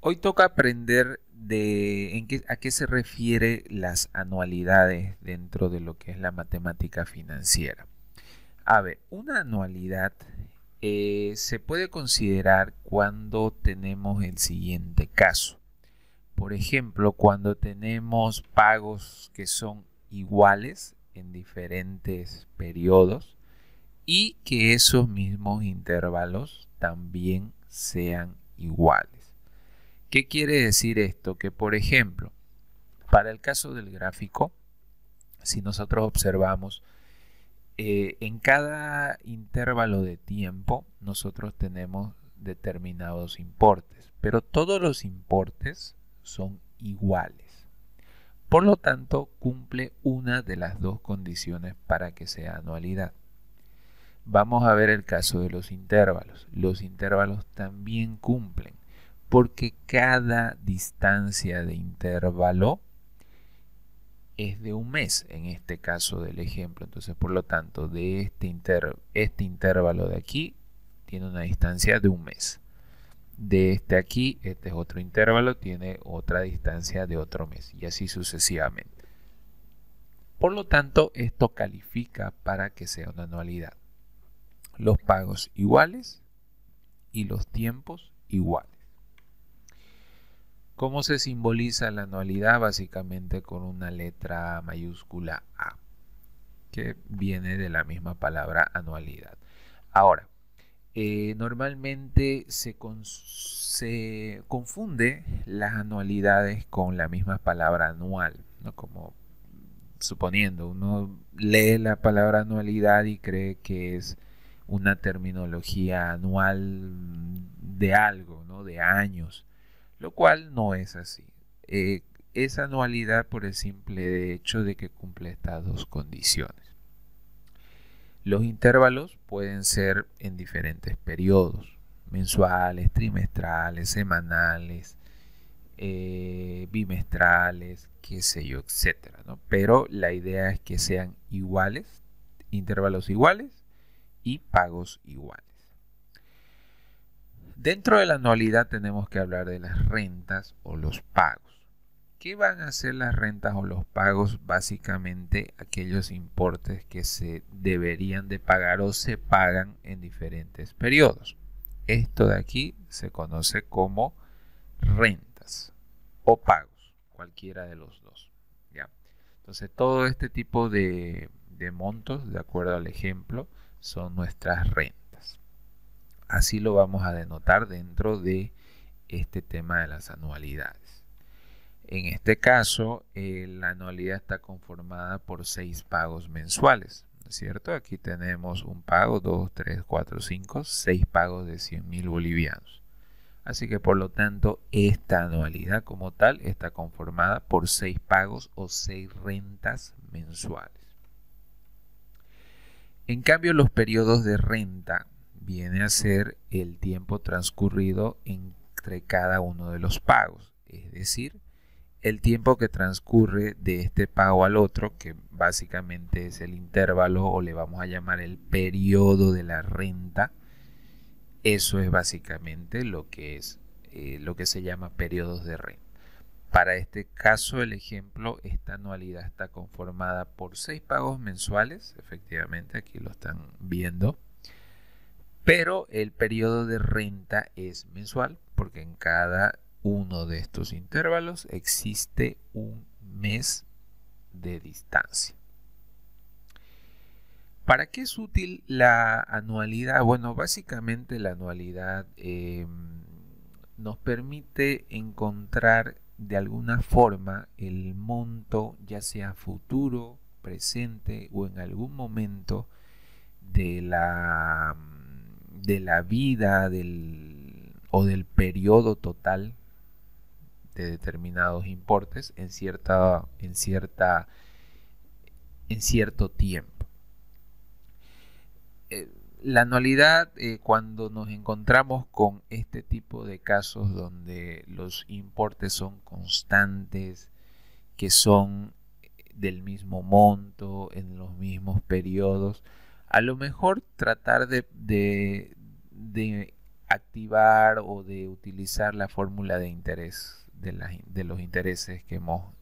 Hoy toca aprender a qué se refiere las anualidades dentro de lo que es la matemática financiera. A ver, una anualidad se puede considerar cuando tenemos el siguiente caso. Por ejemplo, cuando tenemos pagos que son iguales en diferentes periodos y que esos mismos intervalos también sean iguales. ¿Qué quiere decir esto? Que, por ejemplo, para el caso del gráfico, si nosotros observamos, en cada intervalo de tiempo nosotros tenemos determinados importes, pero todos los importes son iguales. Por lo tanto, cumple una de las dos condiciones para que sea anualidad. Vamos a ver el caso de los intervalos. Los intervalos también cumplen, porque cada distancia de intervalo es de un mes, en este caso del ejemplo. Entonces, por lo tanto, de este intervalo de aquí tiene una distancia de un mes. De este aquí, este es otro intervalo, tiene otra distancia de otro mes, y así sucesivamente. Por lo tanto, esto califica para que sea una anualidad. Los pagos iguales y los tiempos iguales. ¿Cómo se simboliza la anualidad? Básicamente con una letra mayúscula A, que viene de la misma palabra anualidad. Ahora, normalmente se confunde las anualidades con la misma palabra anual, ¿no? Como suponiendo, uno lee la palabra anualidad y cree que es una terminología anual de algo, ¿no? De años, lo cual no es así. Es anualidad por el simple hecho de que cumple estas dos condiciones. Los intervalos pueden ser en diferentes periodos, mensuales, trimestrales, semanales, bimestrales, qué sé yo, etcétera, ¿no? Pero la idea es que sean iguales, intervalos iguales y pagos iguales. Dentro de la anualidad tenemos que hablar de las rentas o los pagos. ¿Qué van a ser las rentas o los pagos? Básicamente aquellos importes que se deberían de pagar o se pagan en diferentes periodos. Esto de aquí se conoce como rentas o pagos, cualquiera de los dos. ¿Ya? Entonces todo este tipo de montos, de acuerdo al ejemplo, son nuestras rentas. Así lo vamos a denotar dentro de este tema de las anualidades. En este caso, la anualidad está conformada por 6 pagos mensuales, ¿no es cierto? Aquí tenemos un pago, 2, 3, 4, 5, 6 pagos de 100.000 bolivianos. Así que por lo tanto, esta anualidad como tal está conformada por 6 pagos o 6 rentas mensuales. En cambio, los periodos de renta viene a ser el tiempo transcurrido entre cada uno de los pagos, es decir, el tiempo que transcurre de este pago al otro, que básicamente es el intervalo o le vamos a llamar el periodo de la renta. Eso es básicamente lo que se llama periodos de renta. Para este caso, el ejemplo, esta anualidad está conformada por 6 pagos mensuales, efectivamente aquí lo están viendo, pero el periodo de renta es mensual porque en cada uno de estos intervalos existe un mes de distancia. ¿Para qué es útil la anualidad? Bueno, básicamente la anualidad nos permite encontrar de alguna forma el monto, ya sea futuro, presente o en algún momento de la vida o del periodo total de determinados importes en cierto tiempo. La anualidad, cuando nos encontramos con este tipo de casos donde los importes son constantes, que son del mismo monto, en los mismos periodos, a lo mejor tratar de activar o de utilizar la fórmula de interés de los intereses que hemos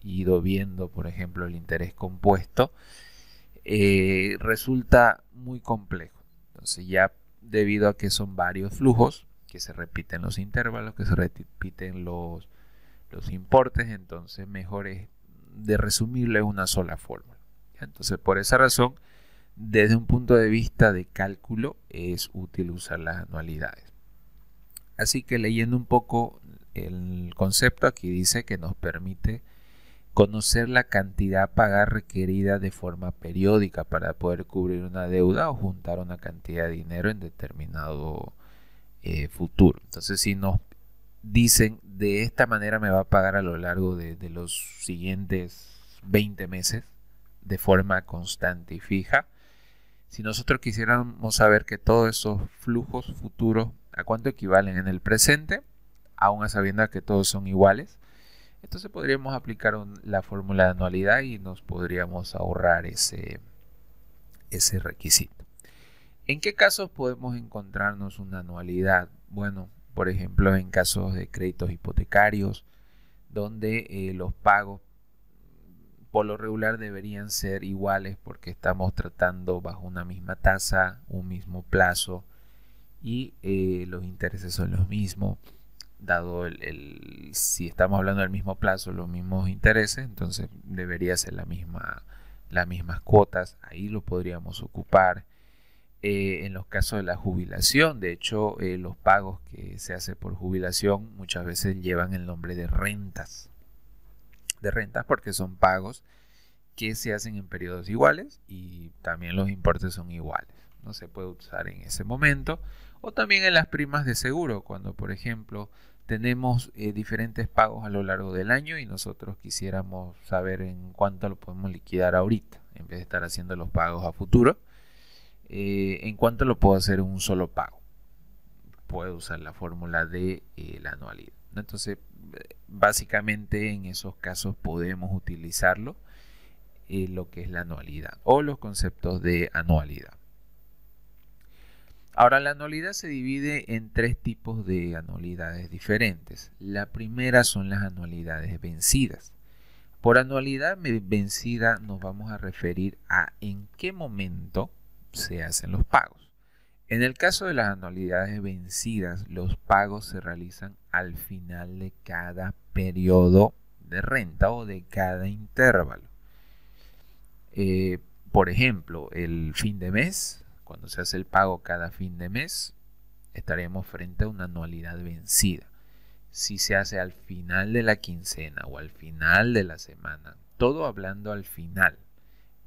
ido viendo, por ejemplo, el interés compuesto, resulta muy complejo. Entonces ya debido a que son varios flujos, que se repiten los intervalos, que se repiten los importes, entonces mejor es de resumirle una sola fórmula. Entonces por esa razón, desde un punto de vista de cálculo, es útil usar las anualidades. Así que leyendo un poco el concepto, aquí dice que nos permite conocer la cantidad a pagar requerida de forma periódica para poder cubrir una deuda o juntar una cantidad de dinero en determinado futuro. Entonces, si nos dicen de esta manera me va a pagar a lo largo de los siguientes 20 meses de forma constante y fija, si nosotros quisiéramos saber que todos esos flujos futuros a cuánto equivalen en el presente, aún a sabiendas que todos son iguales, entonces podríamos aplicar la fórmula de anualidad y nos podríamos ahorrar ese requisito. ¿En qué casos podemos encontrarnos una anualidad? Bueno, por ejemplo, en casos de créditos hipotecarios, donde los pagos por lo regular deberían ser iguales porque estamos tratando bajo una misma tasa, un mismo plazo y los intereses son los mismos. Dado si estamos hablando del mismo plazo, los mismos intereses, entonces debería ser las mismas cuotas, ahí lo podríamos ocupar. En los casos de la jubilación, de hecho, los pagos que se hace por jubilación muchas veces llevan el nombre de rentas porque son pagos que se hacen en periodos iguales y también los importes son iguales. No se puede usar en ese momento. O también en las primas de seguro, cuando por ejemplo tenemos diferentes pagos a lo largo del año y nosotros quisiéramos saber en cuánto lo podemos liquidar ahorita, en vez de estar haciendo los pagos a futuro, en cuánto lo puedo hacer en un solo pago. Puedo usar la fórmula de la anualidad. Entonces, básicamente en esos casos podemos utilizarlo, lo que es la anualidad o los conceptos de anualidad. Ahora, la anualidad se divide en tres tipos de anualidades diferentes. La primera son las anualidades vencidas. Por anualidad vencida nos vamos a referir a en qué momento se hacen los pagos. En el caso de las anualidades vencidas, los pagos se realizan al final de cada periodo de renta o de cada intervalo. Por ejemplo, el fin de mes, cuando se hace el pago cada fin de mes, estaremos frente a una anualidad vencida. Si se hace al final de la quincena o al final de la semana, todo hablando al final,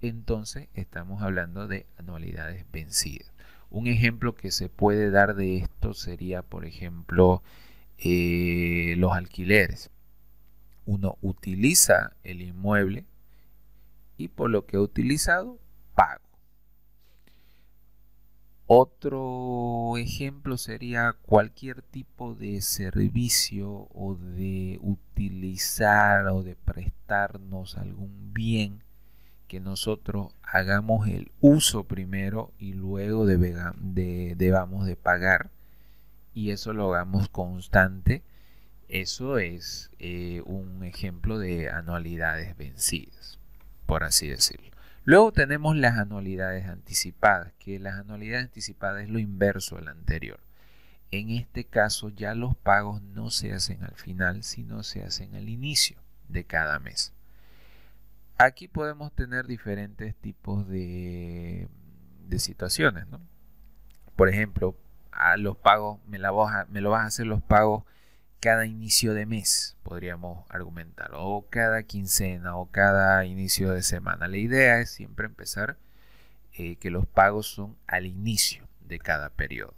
entonces estamos hablando de anualidades vencidas. Un ejemplo que se puede dar de esto sería, por ejemplo, los alquileres. Uno utiliza el inmueble y por lo que he utilizado, pago. Otro ejemplo sería cualquier tipo de servicio o de utilizar o de prestarnos algún bien que nosotros hagamos el uso primero y luego debamos de pagar, y eso lo hagamos constante. Eso es un ejemplo de anualidades vencidas, por así decirlo. Luego tenemos las anualidades anticipadas, que las anualidades anticipadas es lo inverso al anterior. En este caso ya los pagos no se hacen al final, sino se hacen al inicio de cada mes. Aquí podemos tener diferentes tipos de situaciones, ¿no? Por ejemplo, a los pagos me lo vas a hacer los pagos cada inicio de mes, podríamos argumentar, o cada quincena o cada inicio de semana. La idea es siempre empezar que los pagos son al inicio de cada periodo.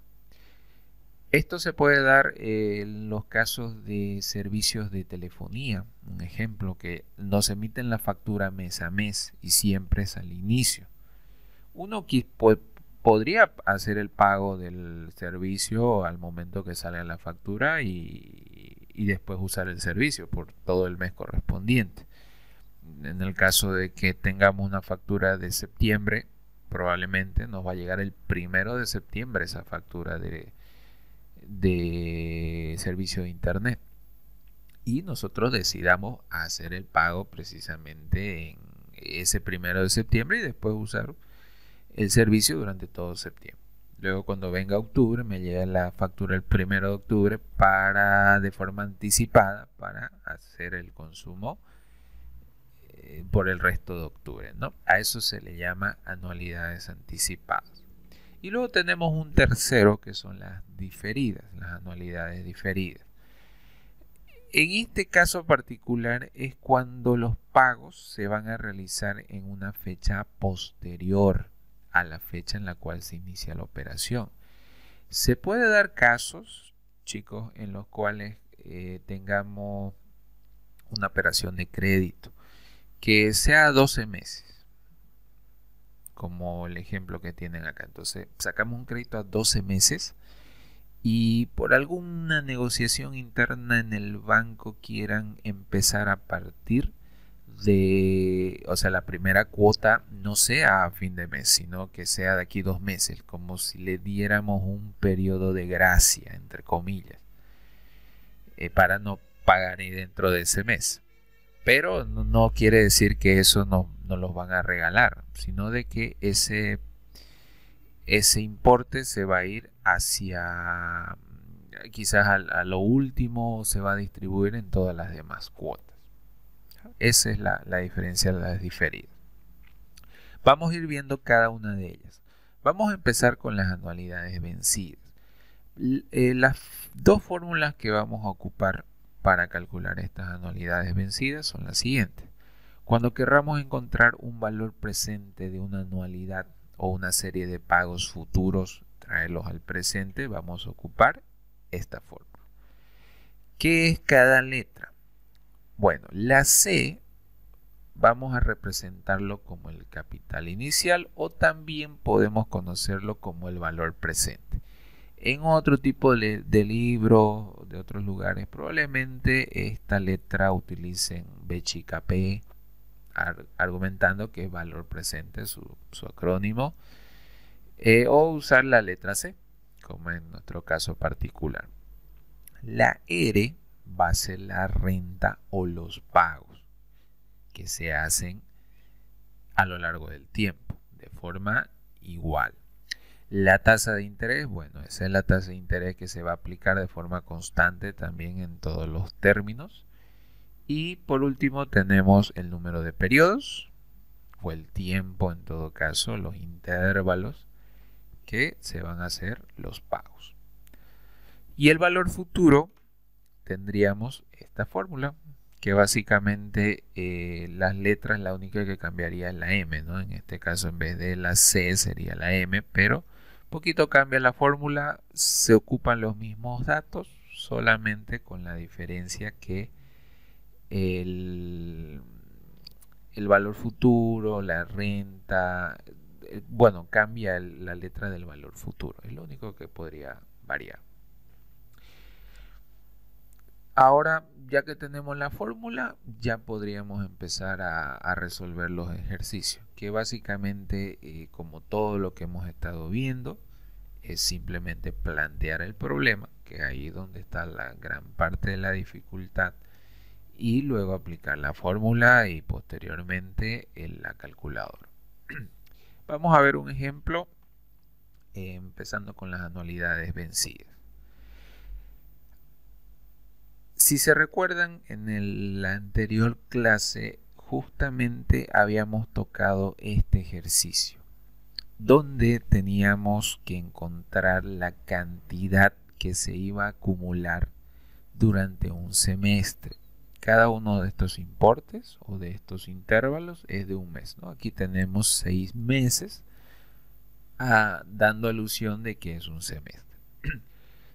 Esto se puede dar en los casos de servicios de telefonía. Un ejemplo, que nos emiten la factura mes a mes y siempre es al inicio. Uno podría hacer el pago del servicio al momento que sale la factura y después usar el servicio por todo el mes correspondiente. En el caso de que tengamos una factura de septiembre, probablemente nos va a llegar el 1 de septiembre esa factura de servicio de internet y nosotros decidamos hacer el pago precisamente en ese 1 de septiembre y después usar el servicio durante todo septiembre. Luego cuando venga octubre me llega la factura el 1 de octubre de forma anticipada para hacer el consumo por el resto de octubre, ¿no? A eso se le llama anualidades anticipadas. Y luego tenemos un tercero que son las diferidas, las anualidades diferidas. En este caso particular es cuando los pagos se van a realizar en una fecha posterior a la fecha en la cual se inicia la operación. Se puede dar casos, chicos, en los cuales tengamos una operación de crédito que sea 12 meses, como el ejemplo que tienen acá. Entonces sacamos un crédito a 12 meses y por alguna negociación interna en el banco quieran empezar a partir o sea, la primera cuota no sea a fin de mes, sino que sea de aquí 2 meses, como si le diéramos un periodo de gracia, entre comillas, para no pagar dentro de ese mes. Pero no quiere decir que eso no los van a regalar, sino de que ese importe se va a ir hacia, quizás a lo último, se va a distribuir en todas las demás cuotas. Esa es la diferencia de las diferidas. Vamos a ir viendo cada una de ellas. Vamos a empezar con las anualidades vencidas. Las dos fórmulas que vamos a ocupar para calcular estas anualidades vencidas son las siguientes. Cuando querramos encontrar un valor presente de una anualidad o una serie de pagos futuros, traerlos al presente, vamos a ocupar esta fórmula. ¿Qué es cada letra? Bueno, la C vamos a representarlo como el capital inicial o también podemos conocerlo como el valor presente. En otro tipo de libro, de otros lugares, probablemente esta letra utilicen B chica P, argumentando que es valor presente, su acrónimo, o usar la letra C, como en nuestro caso particular. La R va a ser la renta o los pagos que se hacen a lo largo del tiempo, de forma igual. La tasa de interés, bueno, esa es la tasa de interés que se va a aplicar de forma constante también en todos los términos. Y por último tenemos el número de periodos, o el tiempo en todo caso, los intervalos que se van a hacer los pagos. Y el valor futuro tendríamos esta fórmula, que básicamente las letras, la única que cambiaría es la M, ¿no? En este caso en vez de la C sería la M, pero poquito cambia la fórmula, se ocupan los mismos datos, solamente con la diferencia que el valor futuro, la renta, bueno, cambia la letra del valor futuro, es lo único que podría variar. Ahora, ya que tenemos la fórmula, ya podríamos empezar a resolver los ejercicios, que básicamente, como todo lo que hemos estado viendo, es simplemente plantear el problema, que es ahí donde está la gran parte de la dificultad, y luego aplicar la fórmula y posteriormente en la calculadora. Vamos a ver un ejemplo, empezando con las anualidades vencidas. Si se recuerdan, en la anterior clase justamente habíamos tocado este ejercicio, donde teníamos que encontrar la cantidad que se iba a acumular durante un semestre. Cada uno de estos importes o de estos intervalos es de un mes, ¿no? Aquí tenemos 6 meses, dando alusión de que es un semestre.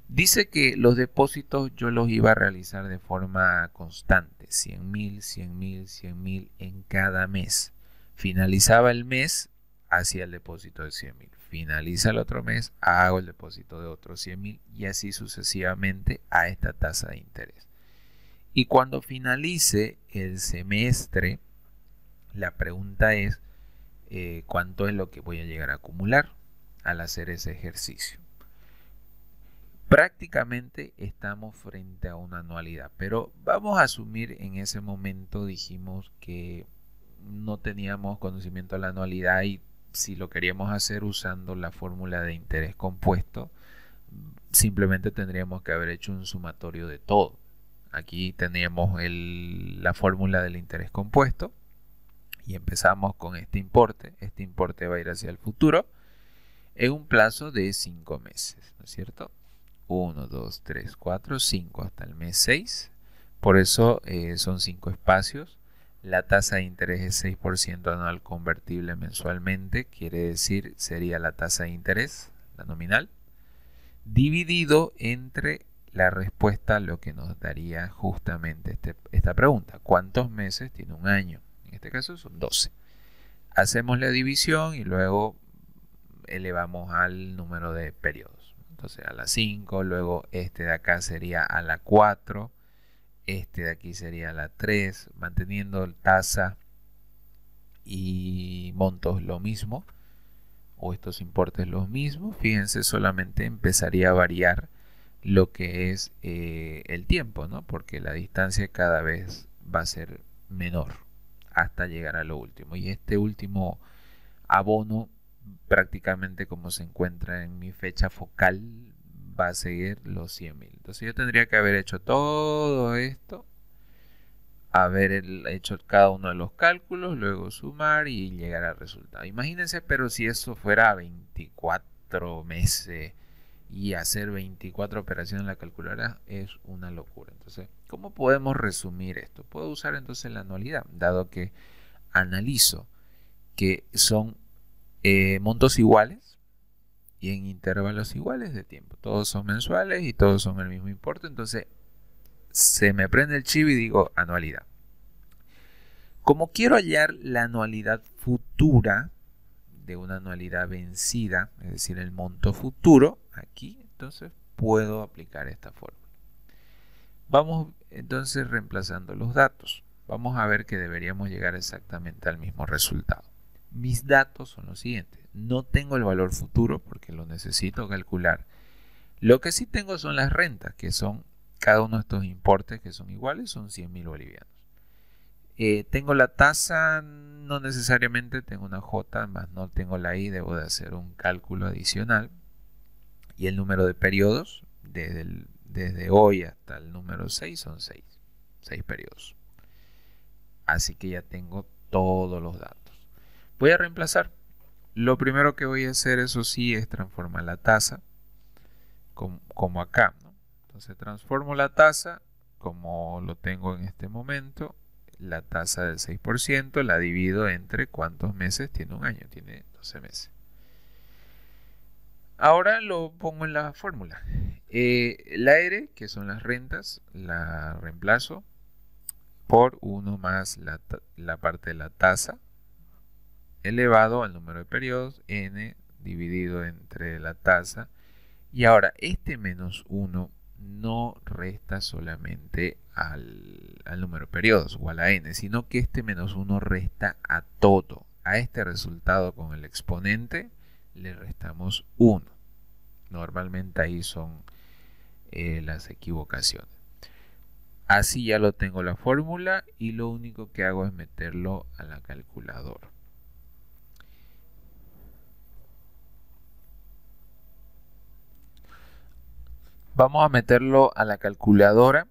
Dice que los depósitos yo los iba a realizar de forma constante, 100.000, 100.000, 100.000 en cada mes. Finalizaba el mes, hacía el depósito de 100.000. Finaliza el otro mes, hago el depósito de otros 100.000 y así sucesivamente a esta tasa de interés. Y cuando finalice el semestre, la pregunta es ¿cuánto es lo que voy a llegar a acumular al hacer ese ejercicio? prácticamente estamos frente a una anualidad, pero vamos a asumir en ese momento dijimos que no teníamos conocimiento de la anualidad y si lo queríamos hacer usando la fórmula de interés compuesto, simplemente tendríamos que haber hecho un sumatorio de todo. Aquí teníamos la fórmula del interés compuesto y empezamos con este importe. Este importe va a ir hacia el futuro en un plazo de 5 meses, ¿no es cierto? 1, 2, 3, 4, 5 hasta el mes 6. Por eso son 5 espacios. La tasa de interés es 6% anual convertible mensualmente, quiere decir sería la tasa de interés, la nominal, dividido entre la respuesta, lo que nos daría justamente esta pregunta. ¿Cuántos meses tiene un año? En este caso son 12. Hacemos la división y luego elevamos al número de periodos. Entonces a la 5, luego este de acá sería a la 4, este de aquí sería a la 3, manteniendo tasa y montos lo mismo, o estos importes los mismos. Fíjense, solamente empezaría a variar lo que es el tiempo, ¿no? Porque la distancia cada vez va a ser menor hasta llegar a lo último. Y este último abono, prácticamente como se encuentra en mi fecha focal, va a seguir los 100.000. Entonces yo tendría que haber hecho todo esto, haber hecho cada uno de los cálculos, luego sumar y llegar al resultado. Imagínense, pero si eso fuera 24 meses y hacer 24 operaciones en la calculadora es una locura. Entonces, ¿cómo podemos resumir esto? Puedo usar entonces la anualidad, dado que analizo que son montos iguales y en intervalos iguales de tiempo. Todos son mensuales y todos son el mismo importe. Entonces se me prende el chip y digo anualidad. Como quiero hallar la anualidad futura de una anualidad vencida, es decir, el monto futuro, aquí entonces puedo aplicar esta fórmula. Vamos entonces reemplazando los datos. Vamos a ver que deberíamos llegar exactamente al mismo resultado. Mis datos son los siguientes. No tengo el valor futuro porque lo necesito calcular. Lo que sí tengo son las rentas, que son cada uno de estos importes que son iguales, son 100.000 bolivianos. Tengo la tasa, no necesariamente tengo una J, más no tengo la I, debo de hacer un cálculo adicional. Y el número de periodos, desde hoy hasta el número 6, son 6 periodos. Así que ya tengo todos los datos. Voy a reemplazar. Lo primero que voy a hacer, eso sí, es transformar la tasa, como acá, ¿no? Entonces transformo la tasa, como lo tengo en este momento, la tasa del 6%, la divido entre cuántos meses tiene un año, tiene 12 meses. Ahora lo pongo en la fórmula. La R, que son las rentas, la reemplazo por 1 más la parte de la tasa elevado al número de periodos, n dividido entre la tasa. Y ahora este menos 1 no resta solamente al número de periodos o a la n, sino que este menos 1 resta a todo. A este resultado con el exponente le restamos 1. Normalmente ahí son las equivocaciones. Así ya lo tengo la fórmula y lo único que hago es meterlo a la calculadora. Vamos a meterlo a la calculadora.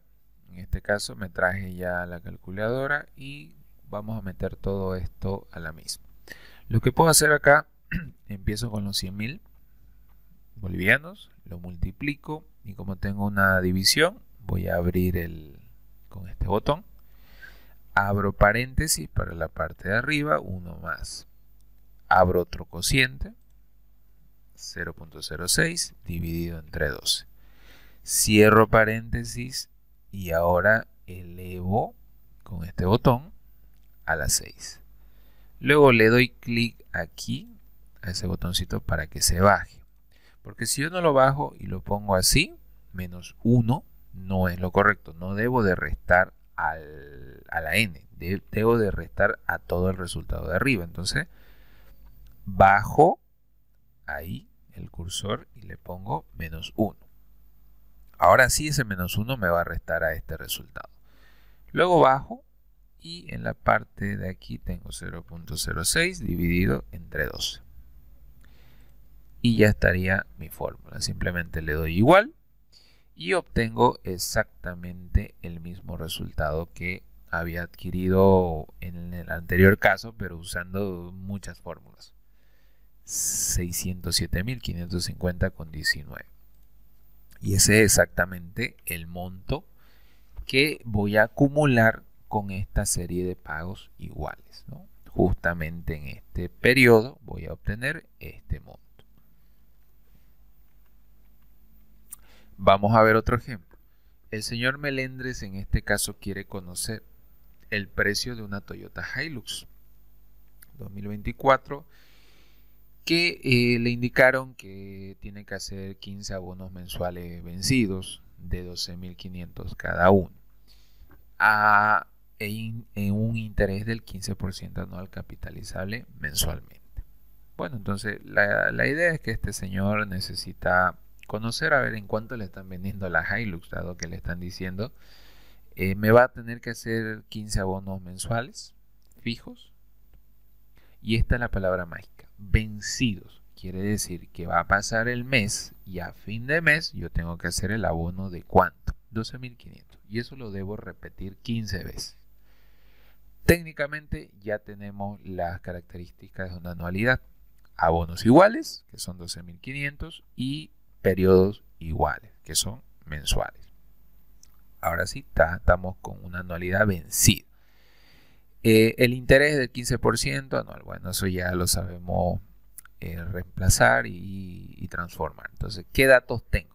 En este caso me traje ya la calculadora y vamos a meter todo esto a la misma. Lo que puedo hacer acá, empiezo con los 100.000 bolivianos, lo multiplico y como tengo una división, voy a abrir con este botón. Abro paréntesis para la parte de arriba, 1 más. Abro otro cociente, 0.06 dividido entre 12. Cierro paréntesis y ahora elevo con este botón a la 6. Luego le doy clic aquí a ese botoncito para que se baje. Porque si yo no lo bajo y lo pongo así, menos 1 no es lo correcto. No debo de restar a la n. Debo de restar a todo el resultado de arriba. Entonces, bajo ahí el cursor y le pongo menos 1. Ahora sí ese menos 1 me va a restar a este resultado. Luego bajo y en la parte de aquí tengo 0.06 dividido entre 12. Y ya estaría mi fórmula. Simplemente le doy igual y obtengo exactamente el mismo resultado que había adquirido en el anterior caso, pero usando muchas fórmulas. 607.550,19. Y ese es exactamente el monto que voy a acumular con esta serie de pagos iguales, ¿no? Justamente en este periodo voy a obtener este monto. Vamos a ver otro ejemplo. El señor Melendres en este caso quiere conocer el precio de una Toyota Hilux 2024 que le indicaron que tiene que hacer 15 abonos mensuales vencidos de 12.500 cada uno en un interés del 15% anual capitalizable mensualmente. Bueno, entonces la idea es que este señor necesita conocer a ver en cuánto le están vendiendo la Hilux, dado que le están diciendo me va a tener que hacer 15 abonos mensuales fijos. Y esta es la palabra mágica, vencidos. Quiere decir que va a pasar el mes y a fin de mes yo tengo que hacer el abono de ¿cuánto? 12.500. Y eso lo debo repetir 15 veces. Técnicamente ya tenemos las características de una anualidad. Abonos iguales, que son 12.500, y periodos iguales, que son mensuales. Ahora sí, estamos con una anualidad vencida. El interés del 15% anual, bueno, eso ya lo sabemos reemplazar y transformar. Entonces, ¿qué datos tengo?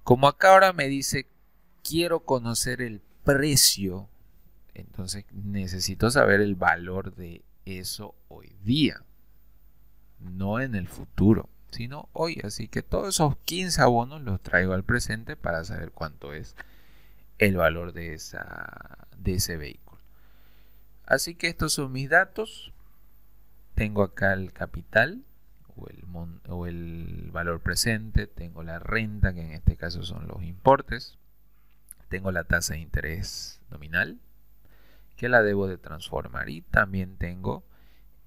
Como acá ahora me dice, quiero conocer el precio, entonces necesito saber el valor de eso hoy día, no en el futuro, sino hoy. Así que todos esos 15 abonos los traigo al presente para saber cuánto es el valor de ese vehículo. Así que estos son mis datos. Tengo acá el capital o el valor presente. Tengo la renta, que en este caso son los importes. Tengo la tasa de interés nominal, que la debo de transformar. Y también tengo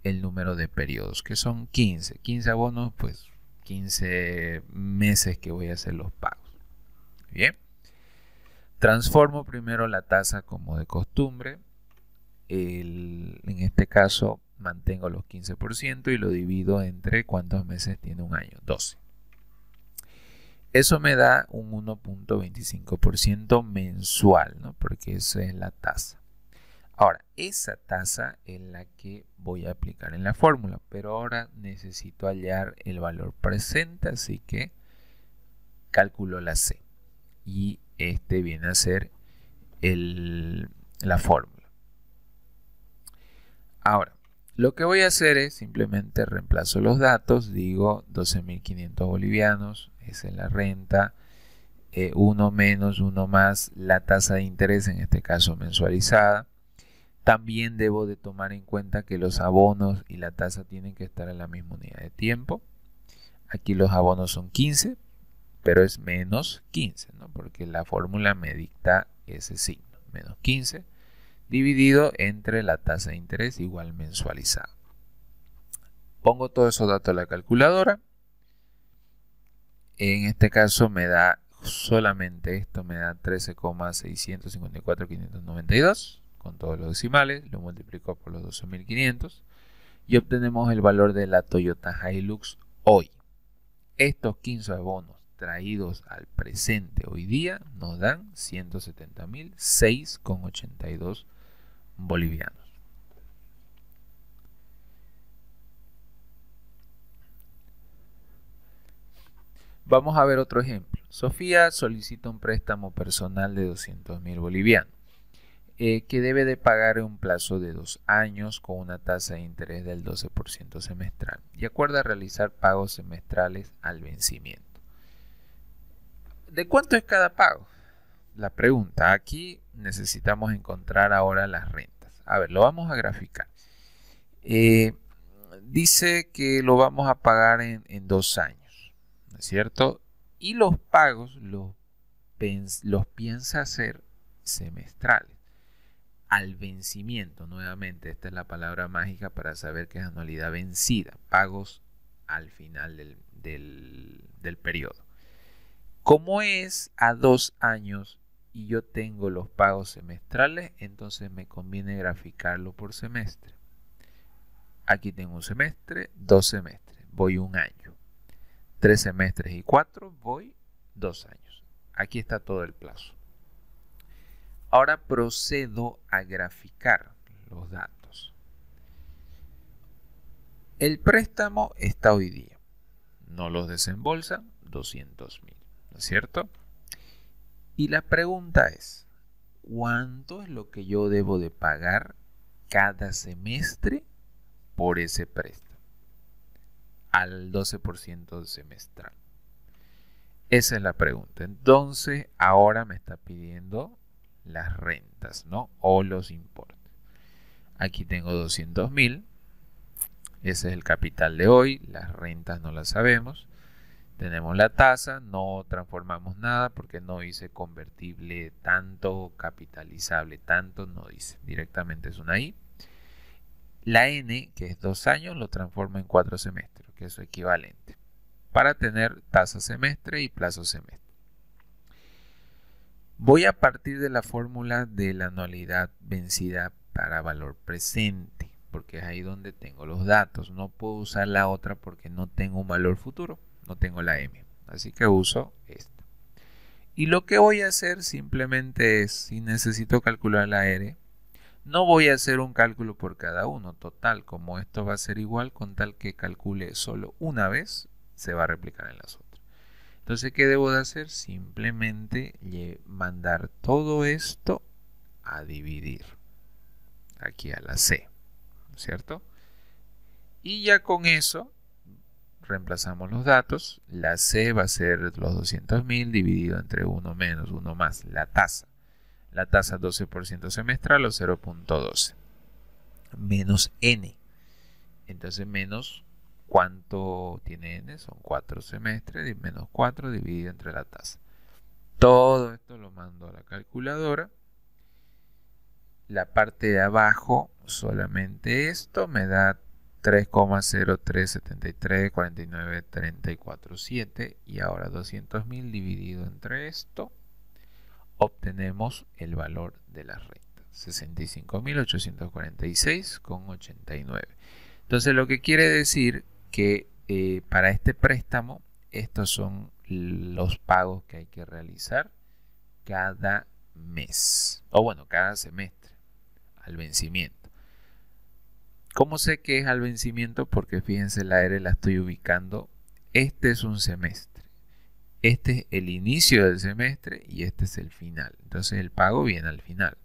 el número de periodos, que son 15. 15 abonos, pues 15 meses que voy a hacer los pagos. Bien. Transformo primero la tasa como de costumbre. En este caso mantengo los 15% y lo divido entre cuántos meses tiene un año, 12. Eso me da un 1.25% mensual, ¿no? Porque esa es la tasa. Ahora, esa tasa es la que voy a aplicar en la fórmula, pero ahora necesito hallar el valor presente, así que calculo la C. Y este viene a ser la fórmula. Ahora, lo que voy a hacer es simplemente reemplazo los datos, digo 12.500 bolivianos, esa es la renta, 1 menos, 1 más la tasa de interés, en este caso mensualizada. También debo de tomar en cuenta que los abonos y la tasa tienen que estar en la misma unidad de tiempo. Aquí los abonos son 15, pero es menos 15, ¿no? Porque la fórmula me dicta ese signo, menos 15. Dividido entre la tasa de interés igual mensualizada. Pongo todos esos datos a la calculadora. En este caso me da solamente esto, me da 13,654.592 con todos los decimales. Lo multiplico por los 12.500 y obtenemos el valor de la Toyota Hilux hoy. Estos 15 abonos traídos al presente hoy día nos dan 170.006,82 bolivianos. Vamos a ver otro ejemplo. Sofía solicita un préstamo personal de 200.000 bolivianos que debe de pagar en un plazo de 2 años con una tasa de interés del 12% semestral y acuerda realizar pagos semestrales al vencimiento. ¿De cuánto es cada pago? La pregunta, aquí necesitamos encontrar ahora las rentas. A ver, lo vamos a graficar. Dice que lo vamos a pagar en 2 años, ¿no es cierto? Y los pagos los los piensa hacer semestrales. Al vencimiento, nuevamente, esta es la palabra mágica para saber que es anualidad vencida, pagos al final del periodo. Como es a 2 años y yo tengo los pagos semestrales, entonces me conviene graficarlo por semestre. Aquí tengo un semestre, 2 semestres, voy 1 año. 3 semestres y 4, voy 2 años. Aquí está todo el plazo. Ahora procedo a graficar los datos. El préstamo está hoy día. No los desembolsan, 200.000, ¿no es cierto? Y la pregunta es, ¿cuánto es lo que yo debo de pagar cada semestre por ese préstamo? Al 12% semestral. Esa es la pregunta. Entonces, ahora me está pidiendo las rentas, ¿no? O los importes. Aquí tengo 200.000. Ese es el capital de hoy. Las rentas no las sabemos. Tenemos la tasa. No transformamos nada porque no dice convertible tanto, capitalizable tanto. No dice. Directamente es una I. La N, que es 2 años, lo transforma en 4 semestres, que es su equivalente. Para tener tasa semestre y plazo semestre. Voy a partir de la fórmula de la anualidad vencida para valor presente, porque es ahí donde tengo los datos. No puedo usar la otra porque no tengo un valor futuro, no tengo la M. Así que uso esta. Y lo que voy a hacer simplemente es, si necesito calcular la R, no voy a hacer un cálculo por cada uno. Total, como esto va a ser igual, con tal que calcule solo una vez, se va a replicar en las otras. Entonces, ¿qué debo de hacer? Simplemente mandar todo esto a dividir. Aquí a la C, ¿no es cierto? Y ya con eso reemplazamos los datos. La C va a ser los 200.000 dividido entre 1 menos 1 más la tasa. La tasa 12% semestral o 0.12. Menos N. Entonces menos, ¿cuánto tiene N? Son 4 semestres, y menos 4 dividido entre la tasa. Todo esto lo mando a la calculadora. La parte de abajo, solamente esto, me da 3,03734934,7 y ahora 200.000 dividido entre esto, obtenemos el valor de la renta, 65.846,89. Entonces lo que quiere decir que para este préstamo, estos son los pagos que hay que realizar cada mes, o bueno, cada semestre, al vencimiento. ¿Cómo sé que es al vencimiento? Porque fíjense, la R la estoy ubicando. Este es un semestre. Este es el inicio del semestre y este es el final. Entonces el pago viene al final.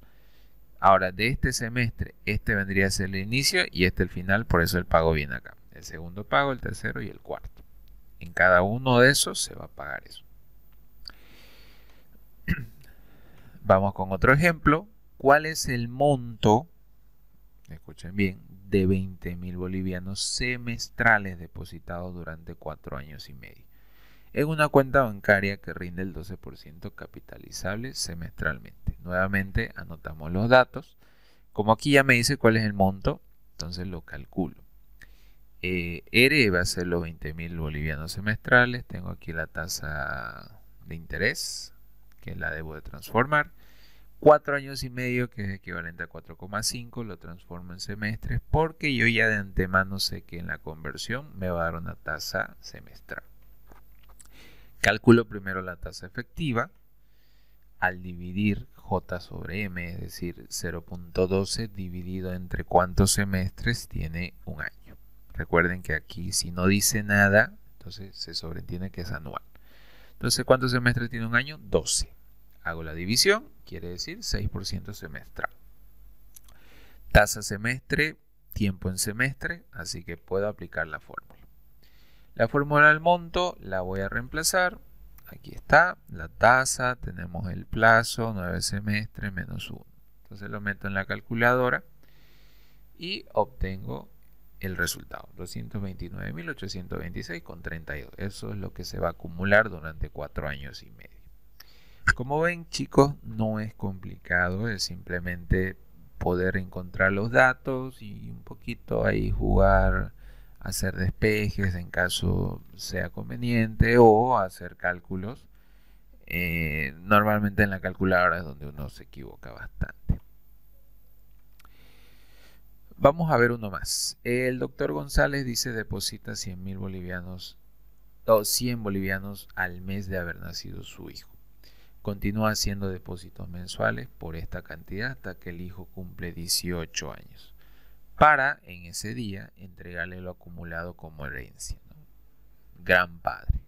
Ahora, de este semestre, este vendría a ser el inicio y este el final, por eso el pago viene acá. El segundo pago, el tercero y el cuarto. En cada uno de esos se va a pagar eso. Vamos con otro ejemplo. ¿Cuál es el monto, escuchen bien, de 20.000 bolivianos semestrales depositados durante 4 años y medio? En una cuenta bancaria que rinde el 12% capitalizable semestralmente. Nuevamente anotamos los datos. Como aquí ya me dice cuál es el monto, entonces lo calculo. R va a ser los 20.000 bolivianos semestrales. Tengo aquí la tasa de interés, que la debo de transformar. 4 años y medio, que es equivalente a 4,5, lo transformo en semestres porque yo ya de antemano sé que en la conversión me va a dar una tasa semestral. Calculo primero la tasa efectiva al dividir J sobre M, es decir, 0.12 dividido entre cuántos semestres tiene un año. Recuerden que aquí si no dice nada, entonces se sobreentiende que es anual. Entonces, ¿cuántos semestres tiene un año? 12. Hago la división, quiere decir 6% semestral. Tasa semestre, tiempo en semestre, así que puedo aplicar la fórmula. La fórmula del monto la voy a reemplazar. Aquí está la tasa, tenemos el plazo, 9 semestres menos 1. Entonces lo meto en la calculadora y obtengo el resultado, 229.826,32. Eso es lo que se va a acumular durante 4 años y medio. Como ven, chicos, no es complicado, es simplemente poder encontrar los datos y un poquito ahí jugar, hacer despejes en caso sea conveniente o hacer cálculos. Normalmente en la calculadora es donde uno se equivoca bastante. Vamos a ver uno más. El doctor González dice deposita 100.000 bolivianos o 100 bolivianos al mes de haber nacido su hijo. Continúa haciendo depósitos mensuales por esta cantidad hasta que el hijo cumple 18 años, para en ese día entregarle lo acumulado como herencia, ¿no? Gran padre.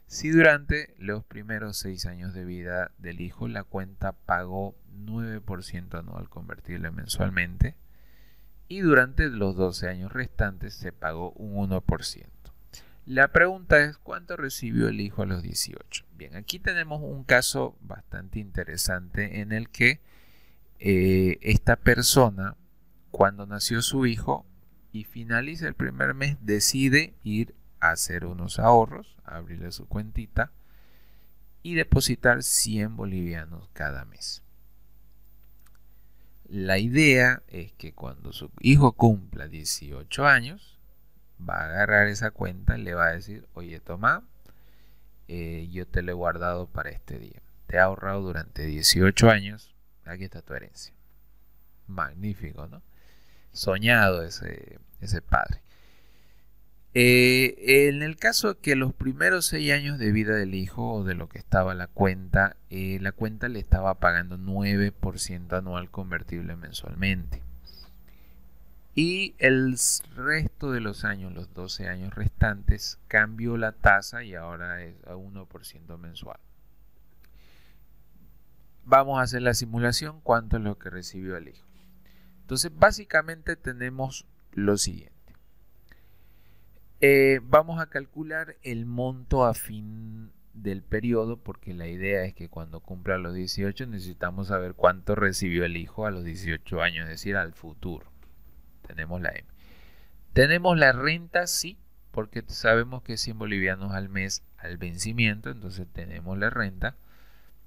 Si durante los primeros 6 años de vida del hijo la cuenta pagó 9% anual convertible mensualmente y durante los 12 años restantes se pagó un 1%. La pregunta es, ¿cuánto recibió el hijo a los 18? Bien, aquí tenemos un caso bastante interesante en el que esta persona, cuando nació su hijo y finaliza el primer mes, decide ir a hacer unos ahorros, a abrirle su cuentita y depositar 100 bolivianos cada mes. La idea es que cuando su hijo cumpla 18 años, va a agarrar esa cuenta y le va a decir, oye, toma, yo te lo he guardado para este día. Te he ahorrado durante 18 años, aquí está tu herencia. Magnífico, ¿no? Soñado ese padre. En el caso que los primeros 6 años de vida del hijo o de lo que estaba la cuenta le estaba pagando 9% anual convertible mensualmente. Y el resto de los años, los 12 años restantes, cambió la tasa y ahora es a 1% mensual. Vamos a hacer la simulación, cuánto es lo que recibió el hijo. Entonces, básicamente tenemos lo siguiente. Vamos a calcular el monto a fin del periodo, porque la idea es que cuando cumpla los 18 necesitamos saber cuánto recibió el hijo a los 18 años, es decir, al futuro. Tenemos la M. Tenemos la renta, sí, porque sabemos que 100 bolivianos al mes al vencimiento, entonces tenemos la renta.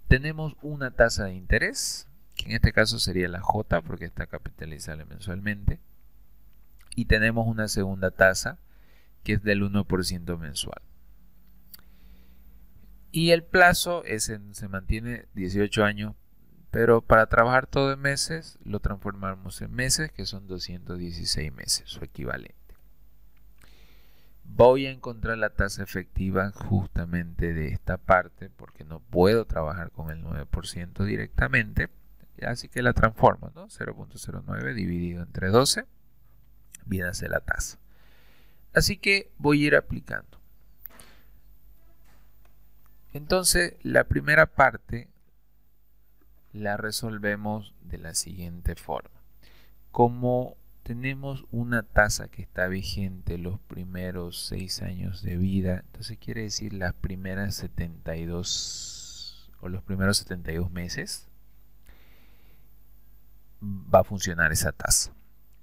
Tenemos una tasa de interés, que en este caso sería la J, porque está capitalizable mensualmente. Y tenemos una segunda tasa, que es del 1% mensual. Y el plazo se mantiene 18 años, pero para trabajar todo en meses, lo transformamos en meses, que son 216 meses, su equivalente. Voy a encontrar la tasa efectiva justamente de esta parte, porque no puedo trabajar con el 9% directamente, así que la transformo, ¿no? 0.09 dividido entre 12, viene a ser la tasa. Así que voy a ir aplicando. Entonces, la primera parte la resolvemos de la siguiente forma. Como tenemos una tasa que está vigente los primeros 6 años de vida, entonces quiere decir las primeras 72 o los primeros 72 meses va a funcionar esa tasa.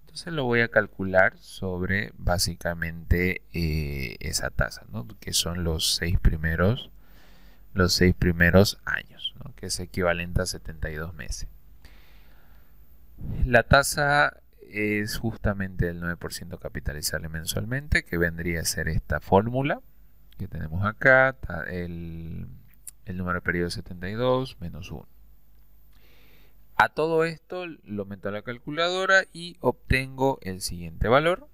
Entonces lo voy a calcular sobre básicamente esa tasa, ¿no? Que son los 6 primeros años, ¿no? Que es equivalente a 72 meses. La tasa es justamente el 9% capitalizable mensualmente, que vendría a ser esta fórmula que tenemos acá, el número de periodo 72 menos 1. A todo esto lo meto a la calculadora y obtengo el siguiente valor,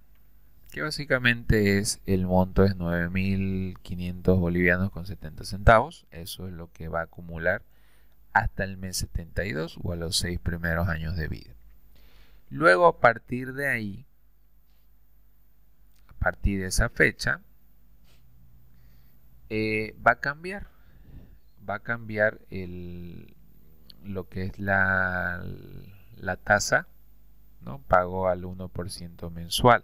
que básicamente es el monto es 9.500 bolivianos con 70 centavos. Eso es lo que va a acumular hasta el mes 72 o a los 6 primeros años de vida. Luego, a partir de ahí, a partir de esa fecha, va a cambiar. Va a cambiar lo que es la tasa, ¿no? Pago al 1% mensual.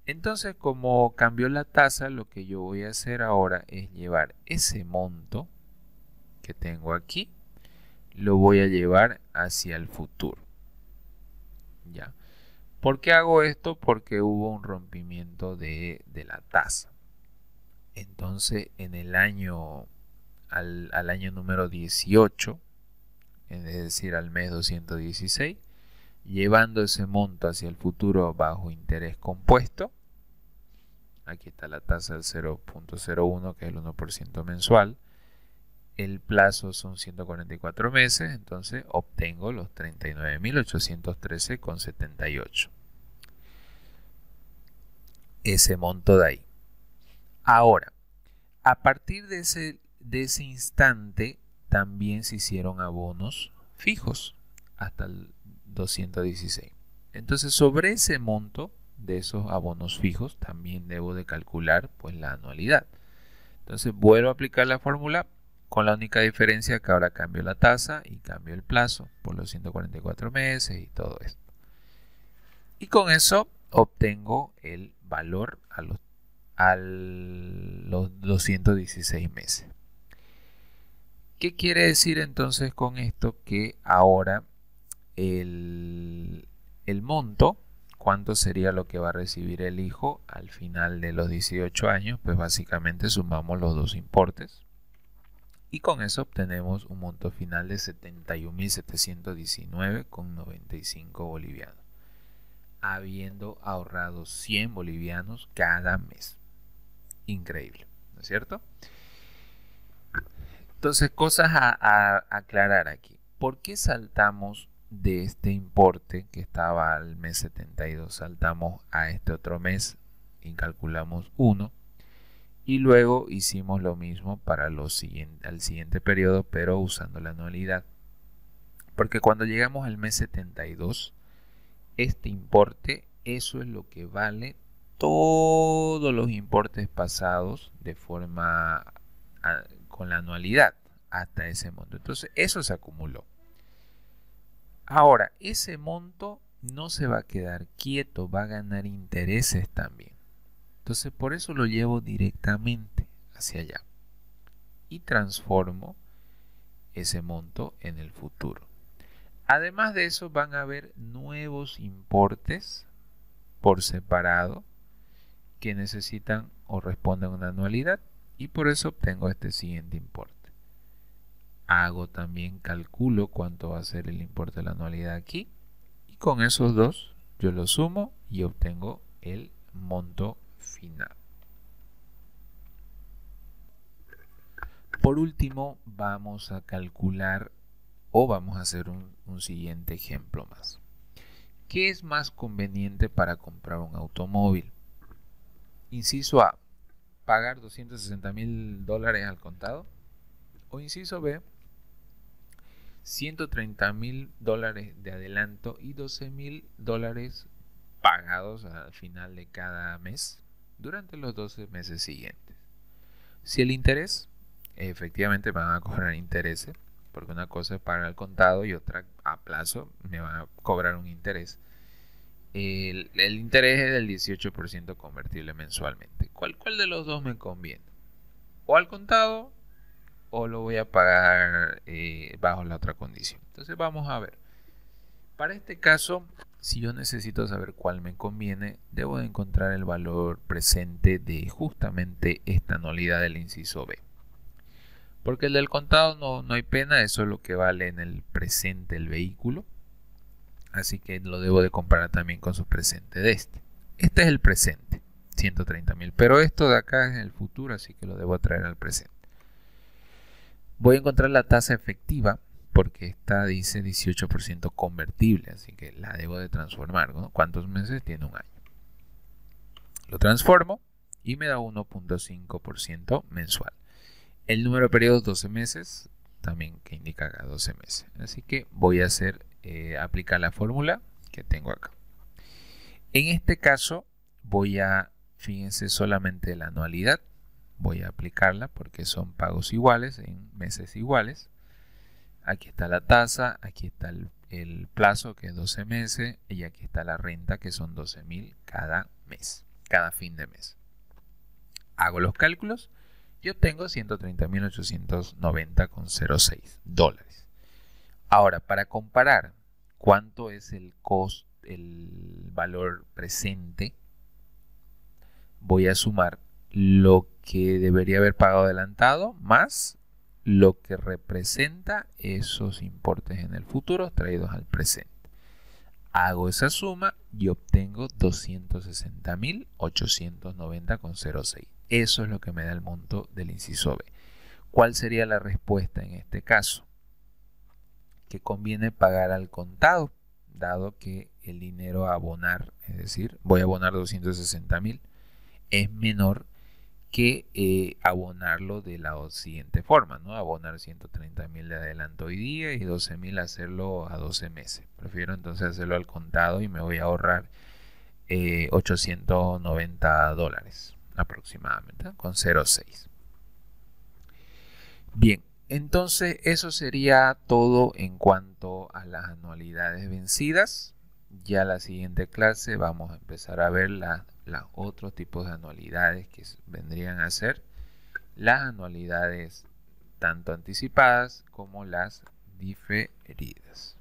Entonces, como cambió la tasa, lo que yo voy a hacer ahora es llevar ese monto que tengo aquí, lo voy a llevar hacia el futuro. ¿Ya? ¿Por qué hago esto? Porque hubo un rompimiento de la tasa. Entonces, en el año al año número 18, es decir, al mes 216, llevando ese monto hacia el futuro bajo interés compuesto. Aquí está la tasa del 0.01, que es el 1% mensual. El plazo son 144 meses, entonces obtengo los 39.813,78. Ese monto de ahí. Ahora, a partir de ese instante, también se hicieron abonos fijos hasta el 216. Entonces, sobre ese monto de esos abonos fijos, también debo de calcular pues la anualidad. Entonces, vuelvo a aplicar la fórmula con la única diferencia que ahora cambio la tasa y cambio el plazo por los 144 meses y todo esto. Y con eso obtengo el valor a los 216 meses. ¿Qué quiere decir entonces con esto? Que ahora el monto, ¿cuánto sería lo que va a recibir el hijo al final de los 18 años? Pues básicamente sumamos los dos importes y con eso obtenemos un monto final de 71.719,95 bolivianos, habiendo ahorrado 100 bolivianos cada mes. Increíble, ¿no es cierto? Entonces, cosas a aclarar aquí. ¿Por qué saltamos de este importe que estaba al mes 72? Saltamos a este otro mes y calculamos 1. Y luego hicimos lo mismo para al siguiente periodo, pero usando la anualidad. Porque cuando llegamos al mes 72, este importe, eso es lo que vale todos los importes pasados de forma con la anualidad hasta ese monto. Entonces, eso se acumuló. Ahora, ese monto no se va a quedar quieto, va a ganar intereses también. Entonces, por eso lo llevo directamente hacia allá y transformo ese monto en el futuro. Además de eso, van a haber nuevos importes por separado que necesitan o responden a una anualidad y por eso obtengo este siguiente importe. Calculo cuánto va a ser el importe de la anualidad aquí y con esos dos yo lo sumo y obtengo el monto final. Por último, vamos a calcular o vamos a hacer un siguiente ejemplo más. ¿Qué es más conveniente para comprar un automóvil? Inciso A, pagar $260.000 al contado. O inciso B, $130.000 de adelanto y $12.000 pagados al final de cada mes durante los 12 meses siguientes. Si el interés, efectivamente van a cobrar intereses, porque una cosa es pagar al contado y otra a plazo me van a cobrar un interés. El interés es del 18% convertible mensualmente. ¿Cuál de los dos me conviene? O al contado o lo voy a pagar bajo la otra condición. Entonces vamos a ver. Para este caso, si yo necesito saber cuál me conviene, debo de encontrar el valor presente de justamente esta anualidad del inciso B. Porque el del contado no hay pena, eso es lo que vale en el presente el vehículo. Así que lo debo de comparar también con su presente de este. Este es el presente, 130.000, pero esto de acá es el futuro, así que lo debo traer al presente. Voy a encontrar la tasa efectiva, porque esta dice 18% convertible, así que la debo de transformar, ¿no? ¿Cuántos meses tiene un año? Lo transformo y me da 1.5% mensual. El número de periodos 12 meses, también que indica acá 12 meses. Así que voy a aplicar la fórmula que tengo acá. En este caso fíjense solamente la anualidad. Voy a aplicarla porque son pagos iguales en meses iguales. Aquí está la tasa, aquí está el plazo que es 12 meses y aquí está la renta que son 12.000 cada mes, cada fin de mes. Hago los cálculos y obtengo 130.890,06 dólares. Ahora, para comparar cuánto es el valor presente, voy a sumar lo que debería haber pagado adelantado más lo que representa esos importes en el futuro traídos al presente. Hago esa suma y obtengo 260.890,06. Eso es lo que me da el monto del inciso B. ¿Cuál sería la respuesta en este caso? Que conviene pagar al contado, dado que el dinero a abonar, es decir, voy a abonar 260.000, es menor que abonarlo de la siguiente forma, ¿no? Abonar 130.000 de adelanto hoy día y 12.000 hacerlo a 12 meses. Prefiero entonces hacerlo al contado y me voy a ahorrar $890 aproximadamente, ¿no? Con 0,6. Bien, entonces eso sería todo en cuanto a las anualidades vencidas. Ya la siguiente clase vamos a empezar a ver los otros tipos de anualidades que vendrían a ser las anualidades tanto anticipadas como las diferidas.